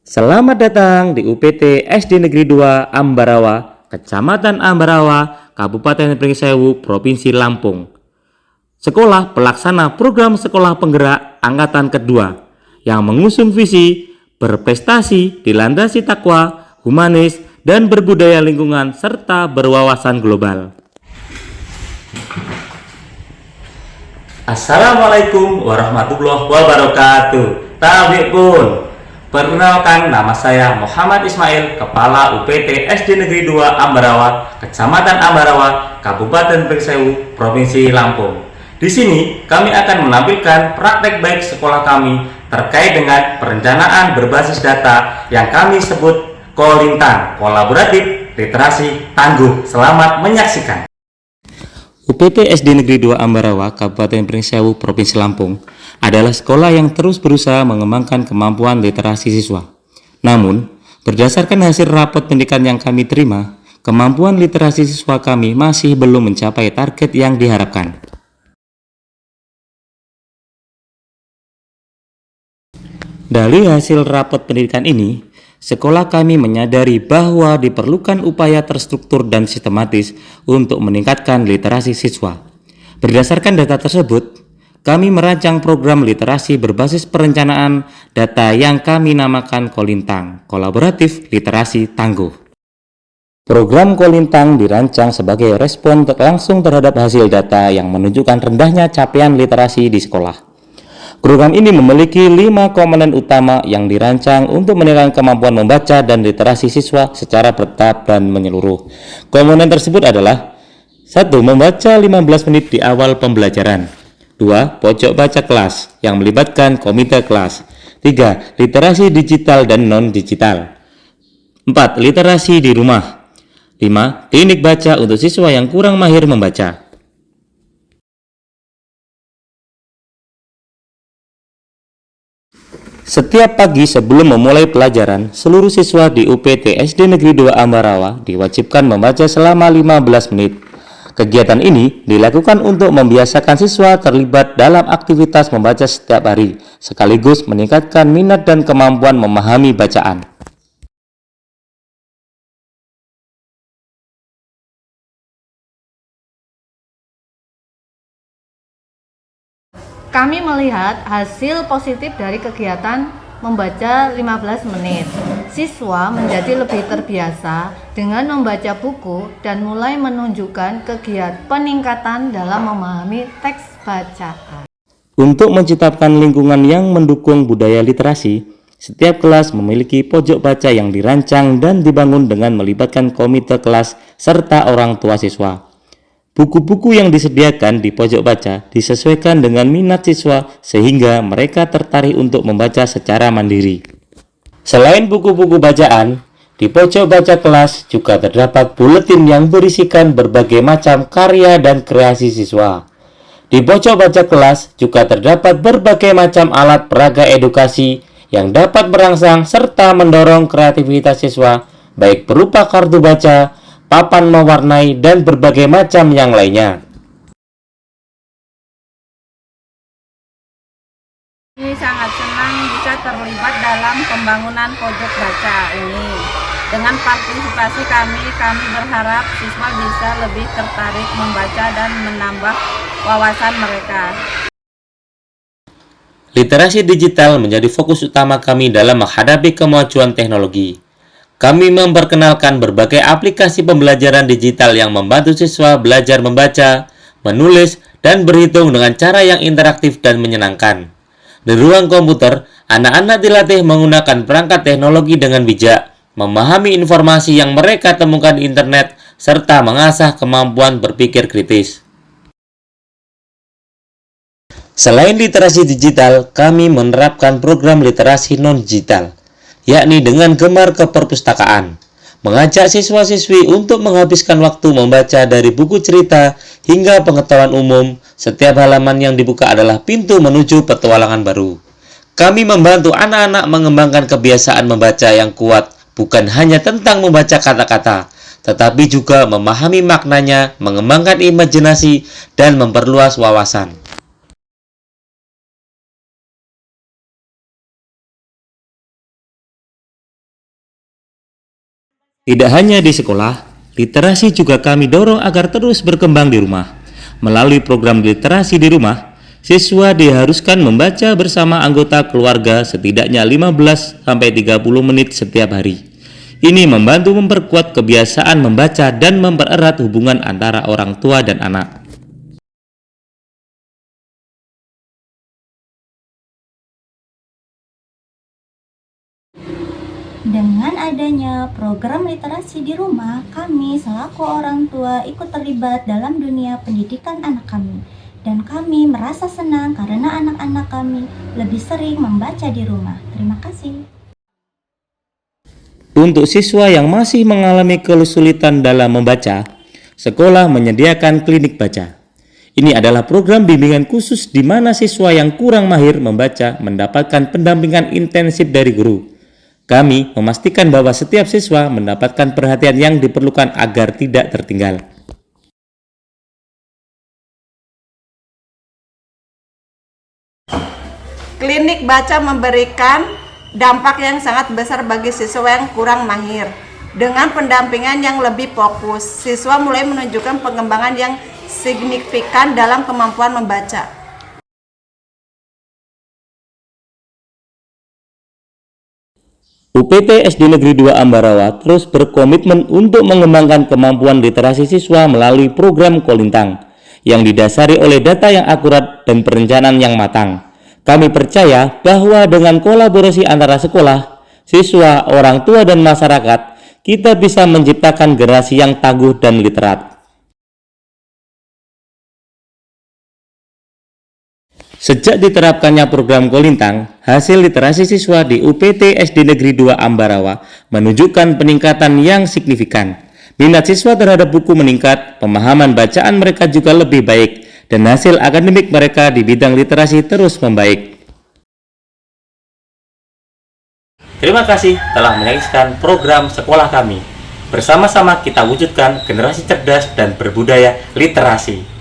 Selamat datang di UPT SD Negeri 2 Ambarawa, Kecamatan Ambarawa, Kabupaten Pringsewu, Provinsi Lampung. Sekolah pelaksana program sekolah penggerak angkatan kedua yang mengusung visi berprestasi dilandasi takwa, humanis, dan berbudaya lingkungan serta berwawasan global. Assalamualaikum warahmatullahi wabarakatuh. Tabik pun. Perkenalkan, nama saya Muhammad Ismail, Kepala UPT SD Negeri 2 Ambarawa, Kecamatan Ambarawa, Kabupaten Pringsewu, Provinsi Lampung. Di sini kami akan menampilkan praktek baik sekolah kami terkait dengan perencanaan berbasis data yang kami sebut Kolintang, Kolaboratif Literasi Tangguh. Selamat menyaksikan. UPT SD Negeri 2 Ambarawa, Kabupaten Pringsewu, Provinsi Lampung adalah sekolah yang terus berusaha mengembangkan kemampuan literasi siswa. Namun, berdasarkan hasil rapot pendidikan yang kami terima, kemampuan literasi siswa kami masih belum mencapai target yang diharapkan. Dari hasil rapot pendidikan ini, sekolah kami menyadari bahwa diperlukan upaya terstruktur dan sistematis untuk meningkatkan literasi siswa. Berdasarkan data tersebut, kami merancang program literasi berbasis perencanaan data yang kami namakan Kolintang, Kolaboratif Literasi Tangguh. Program Kolintang dirancang sebagai respon langsung terhadap hasil data yang menunjukkan rendahnya capaian literasi di sekolah. Program ini memiliki 5 komponen utama yang dirancang untuk meningkatkan kemampuan membaca dan literasi siswa secara bertahap dan menyeluruh. Komponen tersebut adalah 1. Membaca 15 menit di awal pembelajaran. 2. Pojok baca kelas yang melibatkan komite kelas. 3. Literasi digital dan non-digital. 4. Literasi di rumah. 5. Klinik baca untuk siswa yang kurang mahir membaca. Setiap pagi sebelum memulai pelajaran, seluruh siswa di UPT SD Negeri 2 Ambarawa diwajibkan membaca selama 15 menit. Kegiatan ini dilakukan untuk membiasakan siswa terlibat dalam aktivitas membaca setiap hari, sekaligus meningkatkan minat dan kemampuan memahami bacaan. Kami melihat hasil positif dari kegiatan membaca 15 menit. Siswa menjadi lebih terbiasa dengan membaca buku dan mulai menunjukkan kegiatan peningkatan dalam memahami teks bacaan. Untuk menciptakan lingkungan yang mendukung budaya literasi, setiap kelas memiliki pojok baca yang dirancang dan dibangun dengan melibatkan komite kelas serta orang tua siswa. Buku-buku yang disediakan di pojok baca disesuaikan dengan minat siswa sehingga mereka tertarik untuk membaca secara mandiri. Selain buku-buku bacaan, di pojok baca kelas juga terdapat buletin yang berisikan berbagai macam karya dan kreasi siswa. Di pojok baca kelas juga terdapat berbagai macam alat peraga edukasi yang dapat merangsang serta mendorong kreativitas siswa, baik berupa kartu baca, papan mewarnai, dan berbagai macam yang lainnya. Kami sangat senang bisa terlibat dalam pembangunan pojok baca ini. Dengan partisipasi kami berharap siswa bisa lebih tertarik membaca dan menambah wawasan mereka. Literasi digital menjadi fokus utama kami dalam menghadapi kemajuan teknologi. Kami memperkenalkan berbagai aplikasi pembelajaran digital yang membantu siswa belajar membaca, menulis, dan berhitung dengan cara yang interaktif dan menyenangkan. Di ruang komputer, anak-anak dilatih menggunakan perangkat teknologi dengan bijak, memahami informasi yang mereka temukan di internet, serta mengasah kemampuan berpikir kritis. Selain literasi digital, kami menerapkan program literasi non-digital, yakni dengan gemar ke perpustakaan, mengajak siswa-siswi untuk menghabiskan waktu membaca dari buku cerita hingga pengetahuan umum. Setiap halaman yang dibuka adalah pintu menuju petualangan baru. Kami membantu anak-anak mengembangkan kebiasaan membaca yang kuat, bukan hanya tentang membaca kata-kata, tetapi juga memahami maknanya, mengembangkan imajinasi, dan memperluas wawasan. Tidak hanya di sekolah, literasi juga kami dorong agar terus berkembang di rumah. Melalui program literasi di rumah, siswa diharuskan membaca bersama anggota keluarga setidaknya 15-30 menit setiap hari. Ini membantu memperkuat kebiasaan membaca dan mempererat hubungan antara orang tua dan anak. Dengan adanya program literasi di rumah, kami selaku orang tua ikut terlibat dalam dunia pendidikan anak kami. Dan kami merasa senang karena anak-anak kami lebih sering membaca di rumah. Terima kasih. Untuk siswa yang masih mengalami kesulitan dalam membaca, sekolah menyediakan klinik baca. Ini adalah program bimbingan khusus di mana siswa yang kurang mahir membaca mendapatkan pendampingan intensif dari guru. Kami memastikan bahwa setiap siswa mendapatkan perhatian yang diperlukan agar tidak tertinggal. Klinik baca memberikan dampak yang sangat besar bagi siswa yang kurang mahir. Dengan pendampingan yang lebih fokus, siswa mulai menunjukkan pengembangan yang signifikan dalam kemampuan membaca. UPT SD Negeri 2 Ambarawa terus berkomitmen untuk mengembangkan kemampuan literasi siswa melalui program Kolintang yang didasari oleh data yang akurat dan perencanaan yang matang. Kami percaya bahwa dengan kolaborasi antara sekolah, siswa, orang tua, dan masyarakat, kita bisa menciptakan generasi yang tangguh dan literat. Sejak diterapkannya program Kolintang, hasil literasi siswa di UPT SD Negeri 2 Ambarawa menunjukkan peningkatan yang signifikan. Minat siswa terhadap buku meningkat, pemahaman bacaan mereka juga lebih baik, dan hasil akademik mereka di bidang literasi terus membaik. Terima kasih telah menyaksikan program sekolah kami. Bersama-sama kita wujudkan generasi cerdas dan berbudaya literasi.